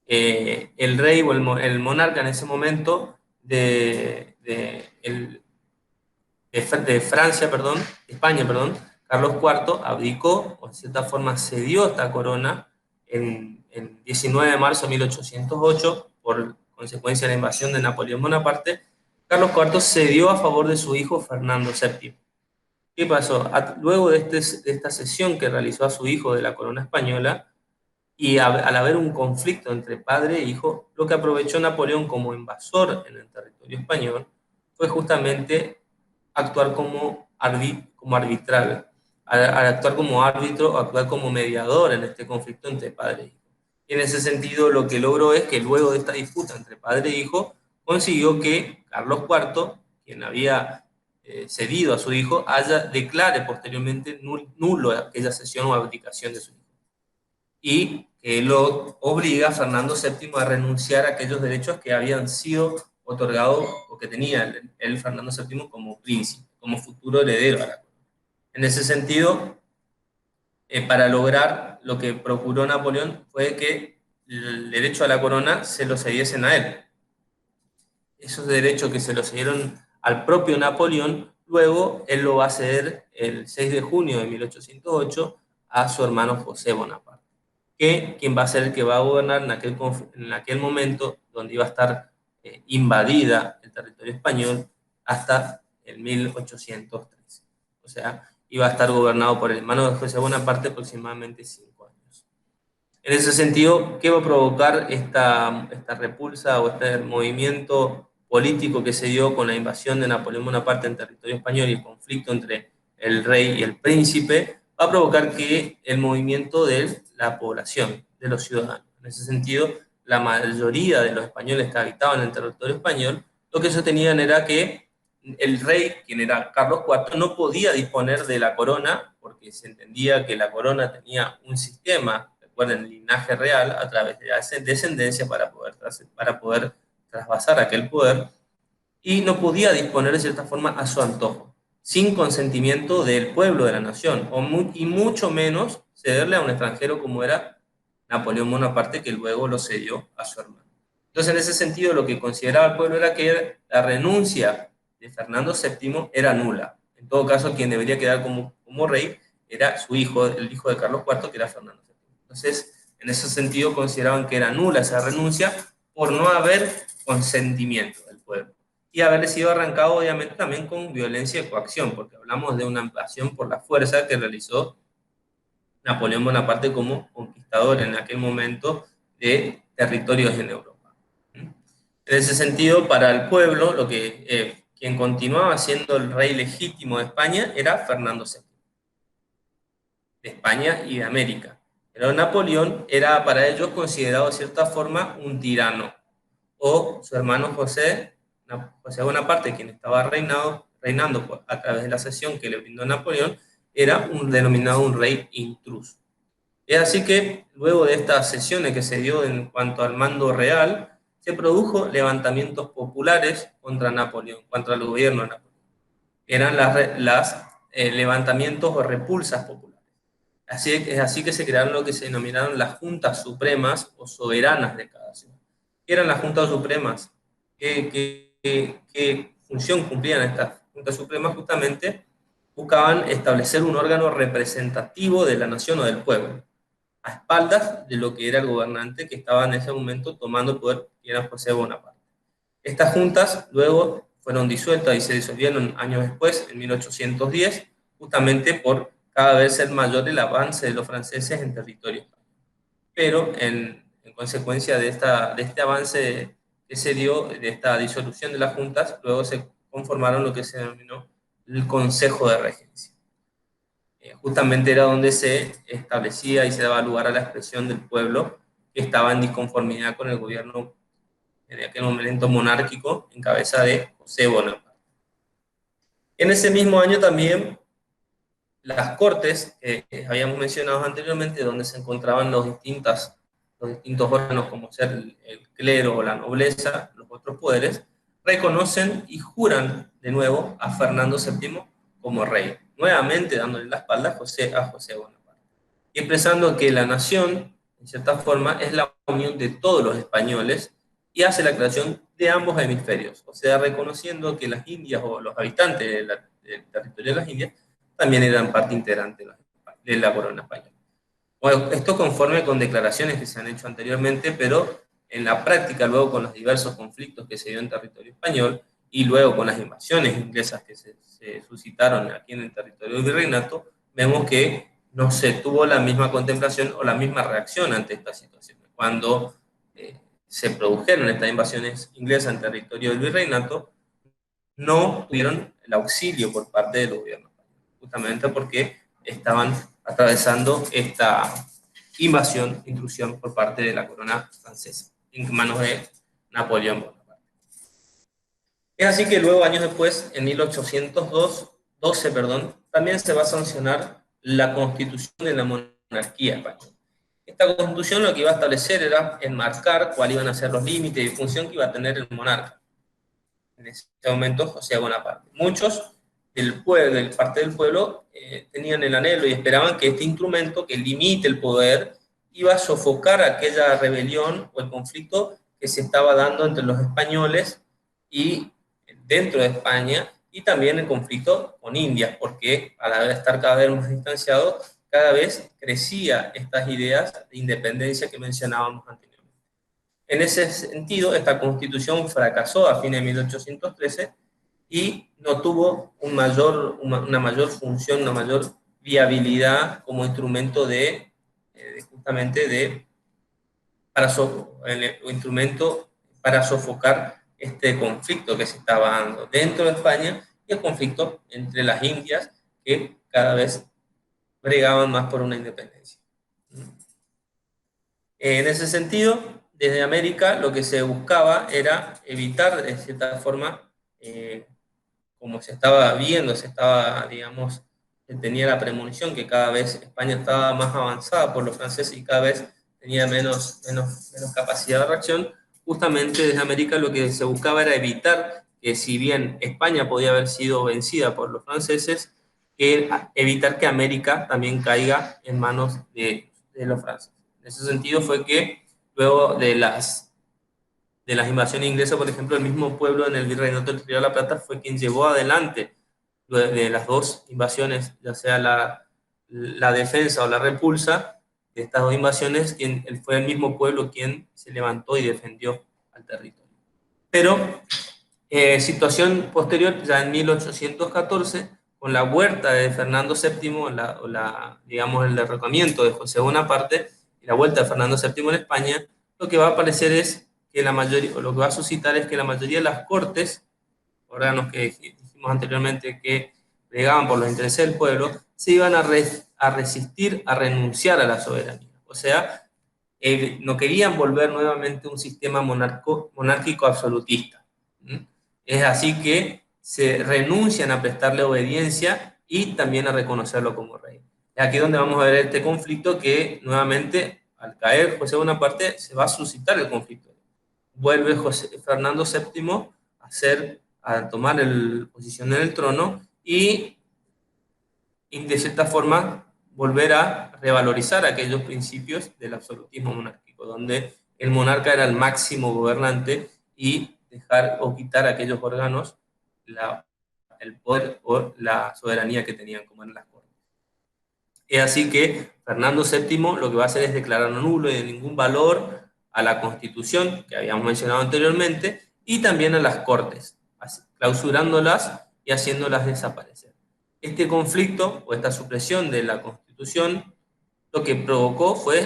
el rey o el monarca en ese momento de Francia, España, Carlos IV, abdicó, o de cierta forma cedió esta corona en 19 de marzo de 1808, por consecuencia de la invasión de Napoleón Bonaparte. Carlos IV cedió a favor de su hijo Fernando VII. ¿Qué pasó? Luego de esta cesión que realizó a su hijo de la corona española, y al haber un conflicto entre padre e hijo, lo que aprovechó Napoleón como invasor en el territorio español fue justamente actuar como arbitral, al actuar como árbitro, actuar como mediador en este conflicto entre padre e hijo. Y en ese sentido, lo que logró es que luego de esta disputa entre padre e hijo, consiguió que Carlos IV, quien había cedido a su hijo, declare posteriormente nulo aquella cesión o abdicación de su hijo. Y lo obliga a Fernando VII a renunciar a aquellos derechos que habían sido otorgados o que tenía el Fernando VII como príncipe, como futuro heredero a la corona. En ese sentido, para lograr lo que procuró Napoleón fue que el derecho a la corona se lo cediesen a él. Esos derechos que se los cedieron al propio Napoleón, luego él lo va a ceder el 6 de junio de 1808 a su hermano José Bonaparte, quien va a ser el que va a gobernar en aquel momento donde iba a estar invadida el territorio español hasta el 1813. O sea, iba a estar gobernado por el hermano de José Bonaparte aproximadamente 5 años. En ese sentido, ¿qué va a provocar esta repulsa o este movimiento político que se dio con la invasión de Napoleón Bonaparte en territorio español y el conflicto entre el rey y el príncipe? Va a provocar que el movimiento de la población, de los ciudadanos. En ese sentido, la mayoría de los españoles que habitaban en el territorio español, lo que sostenían era que el rey, quien era Carlos IV, no podía disponer de la corona, porque se entendía que la corona tenía un sistema, recuerden, el linaje real, a través de la descendencia para poder trasvasar aquel poder, y no podía disponer de cierta forma a su antojo, sin consentimiento del pueblo de la nación, y mucho menos cederle a un extranjero como era Napoleón Bonaparte, que luego lo cedió a su hermano. Entonces, en ese sentido, lo que consideraba el pueblo era que la renuncia de Fernando VII era nula. En todo caso, quien debería quedar como rey era su hijo, el hijo de Carlos IV, que era Fernando VII. Entonces, en ese sentido, consideraban que era nula esa renuncia por no haber consentimiento del pueblo y haberle sido arrancado, obviamente, también con violencia y coacción, porque hablamos de una invasión por la fuerza que realizó Napoleón Bonaparte como conquistador en aquel momento de territorios en Europa. En ese sentido, para el pueblo, quien continuaba siendo el rey legítimo de España era Fernando VII, de España y de América. Pero Napoleón era para ellos considerado de cierta forma un tirano, o su hermano José Bonaparte, quien estaba reinando a través de la cesión que le brindó Napoleón, era denominado un rey intruso. Es así que luego de estas sesiones que se dio en cuanto al mando real, se produjo levantamientos populares contra Napoleón, contra el gobierno de Napoleón. Eran levantamientos o repulsas populares. Es así que se crearon lo que se denominaron las juntas supremas o soberanas de cada ciudad. ¿Qué eran las juntas supremas? ¿Qué función cumplían estas juntas supremas? Justamente buscaban establecer un órgano representativo de la nación o del pueblo, a espaldas de lo que era el gobernante que estaba en ese momento tomando el poder, que era José Bonaparte. Estas juntas luego fueron disueltas y se disolvieron años después, en 1810, justamente por cada vez ser mayor el avance de los franceses en territorio español. Pero en consecuencia de este avance que se dio, de esta disolución de las juntas, luego se conformaron lo que se denominó el Consejo de Regencia. Justamente era donde se establecía y se daba lugar a la expresión del pueblo que estaba en disconformidad con el gobierno en aquel momento monárquico en cabeza de José Bonaparte. En ese mismo año también las cortes que habíamos mencionado anteriormente, donde se encontraban los distintos órganos como ser el clero o la nobleza, los otros poderes, reconocen y juran de nuevo a Fernando VII como rey, nuevamente dándole la espalda a José Bonaparte, y expresando que la nación, en cierta forma, es la unión de todos los españoles y hace la creación de ambos hemisferios, o sea, reconociendo que las Indias o los habitantes del territorio de las Indias también eran parte integrante de la corona española. Bueno, esto conforme con declaraciones que se han hecho anteriormente, pero en la práctica, luego con los diversos conflictos que se dio en territorio español y luego con las invasiones inglesas que se suscitaron aquí en el territorio del virreinato, vemos que no se tuvo la misma contemplación o la misma reacción ante esta situación. Cuando se produjeron estas invasiones inglesas en territorio del virreinato, no tuvieron el auxilio por parte del gobierno, justamente porque estaban atravesando esta intrusión por parte de la corona francesa, en manos de Napoleón Bonaparte. Es así que luego, años después, en 1812, también se va a sancionar la constitución de la monarquía española. Esta constitución lo que iba a establecer era enmarcar cuáles iban a ser los límites y función que iba a tener el monarca. En ese momento, José Bonaparte. Muchos parte del pueblo tenían el anhelo y esperaban que este instrumento que limite el poder iba a sofocar aquella rebelión o el conflicto que se estaba dando entre los españoles y dentro de España, y también el conflicto con Indias, porque al estar cada vez más distanciado, cada vez crecía estas ideas de independencia que mencionábamos anteriormente. En ese sentido, esta constitución fracasó a fines de 1813 y no tuvo una mayor función, una mayor viabilidad como instrumento justamente de instrumento para sofocar este conflicto que se estaba dando dentro de España y el conflicto entre las Indias que cada vez bregaban más por una independencia. En ese sentido, desde América lo que se buscaba era evitar, de cierta forma, como se estaba viendo, digamos, se tenía la premonición que cada vez España estaba más avanzada por los franceses y cada vez tenía menos capacidad de reacción. Justamente desde América lo que se buscaba era evitar que, si bien España podía haber sido vencida por los franceses, evitar que América también caiga en manos de los franceses. En ese sentido fue que luego de las invasiones inglesas, por ejemplo, el mismo pueblo en el Virreinato del Río de la Plata fue quien llevó adelante de las dos invasiones, ya sea la defensa o la repulsa de estas dos invasiones, fue el mismo pueblo quien se levantó y defendió al territorio. Pero situación posterior, ya en 1814, con la huerta de Fernando VII, digamos el derrocamiento de José Bonaparte y la vuelta de Fernando VII en España, lo que va a aparecer es que la mayoría, o lo que va a suscitar es que la mayoría de las cortes, órganos que dijimos anteriormente que plegaban por los intereses del pueblo, se iban a resistir a renunciar a la soberanía. O sea, no querían volver nuevamente a un sistema monárquico absolutista. Es así que se renuncian a prestarle obediencia y también a reconocerlo como rey. Es aquí donde vamos a ver este conflicto que nuevamente, al caer José Bonaparte, se va a suscitar el conflicto. Vuelve Fernando VII a tomar posición en el trono y de cierta forma volver a revalorizar aquellos principios del absolutismo monárquico, donde el monarca era el máximo gobernante y dejar o quitar a aquellos órganos el poder o la soberanía que tenían, como en las cortes. Es así que Fernando VII lo que va a hacer es declarar nulo y de ningún valor a la Constitución que habíamos mencionado anteriormente y también a las Cortes, clausurándolas y haciéndolas desaparecer. Este conflicto o esta supresión de la Constitución lo que provocó fue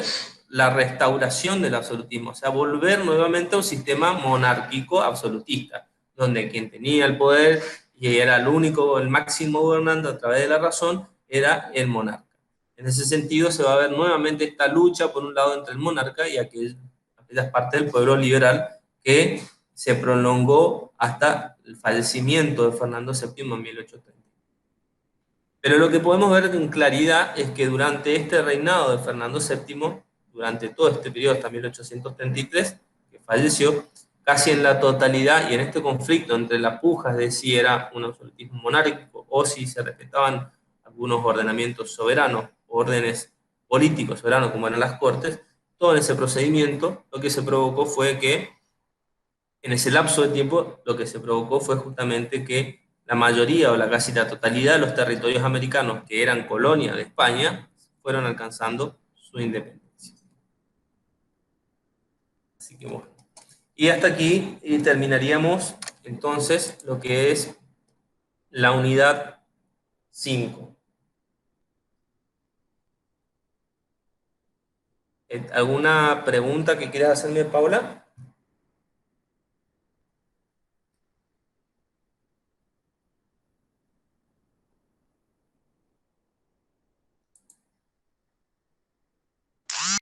la restauración del absolutismo, o sea, volver nuevamente a un sistema monárquico absolutista, donde quien tenía el poder y era el máximo gobernante a través de la razón, era el monarca. En ese sentido se va a ver nuevamente esta lucha, por un lado, entre el monarca y aquellas partes del pueblo liberal que se prolongó hasta el fallecimiento de Fernando VII en 1830. Pero lo que podemos ver con claridad es que durante este reinado de Fernando VII, durante todo este periodo hasta 1833, que falleció, casi en la totalidad y en este conflicto entre las pujas de si era un absolutismo monárquico o si se respetaban algunos ordenamientos soberanos, órdenes políticos soberanos como eran las cortes, todo en ese procedimiento lo que se provocó fue que en ese lapso de tiempo lo que se provocó fue justamente que la mayoría o la casi la totalidad de los territorios americanos que eran colonia de España fueron alcanzando su independencia. Así que bueno. Y hasta aquí terminaríamos entonces lo que es la unidad 5. ¿Alguna pregunta que quieras hacerme, Paula?